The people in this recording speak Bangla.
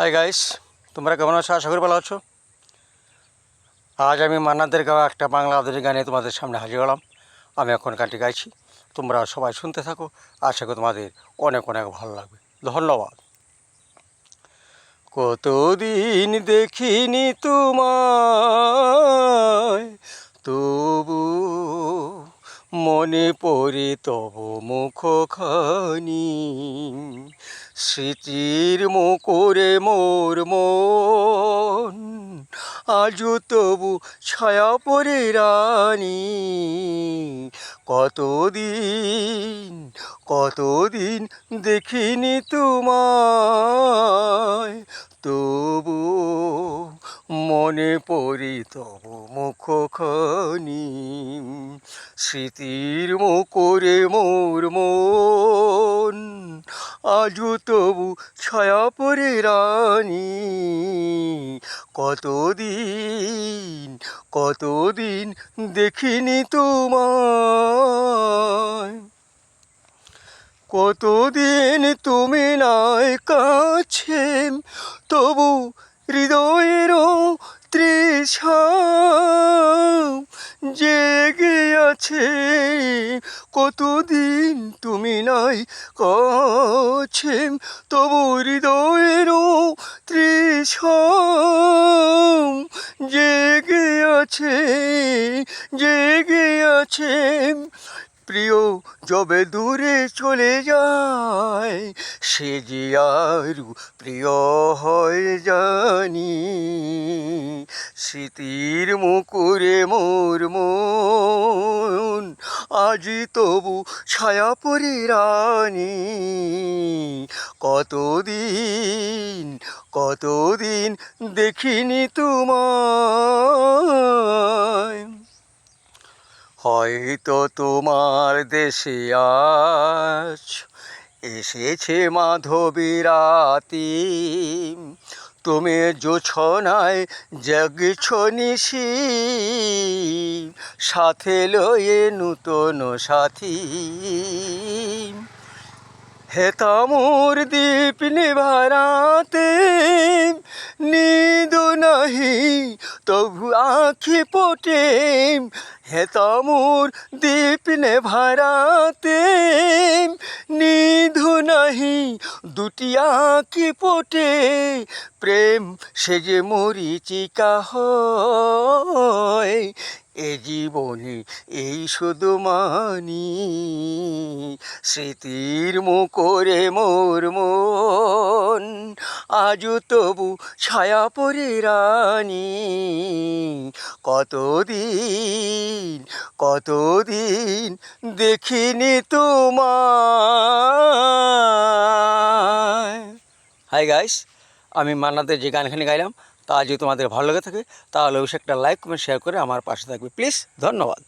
হাই গাইস, তোমরা কেমন আছো? আশা করি ভালো আছো। আজ আমি মান্নাদের গাওয়া একটা বাংলা আধুনিক গানে তোমাদের সামনে হাজির হলাম। আমি এখন গানটি গাইছি, তোমরা সবাই শুনতে থাকো। আশা করি তোমাদের অনেক অনেক ভালো লাগবে। ধন্যবাদ। কতদিন দেখিনি তোমায়, তবু মনে পড়ে তব মুখখানি। স্মৃতির মুখরে মোর মন, আজও তবু ছায়া পড়ে রানী। কতদিন কতদিন দেখিনি তোমায়, তবু মনে পড়ি তব মুখখানি। স্মৃতির মুখরে মোর মন, আজও তবু ছায়া পড়ে রানী। কতদিন কতদিন দেখিনি তোমায়। কতদিন তুমি নাই কাছে, তবু হৃদয়েরও তৃষা জেগে আছে। কতদিন তুমি নাই কাছে, তবু হৃদয়েরও তৃষা জেগে আছে, জেগে আছে। প্রিয় যবে দূরে চলে যায়, সে যে আর প্রিয় হয় জানি। স্মৃতির মুখরে মোর মন, আজি তবু ছায়া পড়ে রানী। কতদিন কতদিন দেখিনি তোমায়। হয়তো তোমার দেশে আজ এসেছে মাধবীরাতি, তুমি জোছনায় জগছ নিশি, সাথে লয়ে নূতন সাথী। হেতা মোর দীপ নিভারাতে, নিদ নাহি তবু আখি পটে। হেতা মোর দীপ নেভারাতে, নিধু নাহি দুটি আঁখি পটে। প্রেম সে যে মরিচিকা হয়, এ জীবনে এই শুধু মানি। স্মৃতির মুখরে মোর মন, আজও তবু ছায়া পড়ে রানী। কতদিন কতদিন দেখিনি তোমায়। হাই গাইস, আমি মান্নাদের যে গানখানি গাইলাম তা যদি তোমাদের ভালো লেগে থাকে, তাহলে অবশ্যই একটা লাইক কমেন্ট শেয়ার করে আমার পাশে থাকবে প্লিজ। ধন্যবাদ।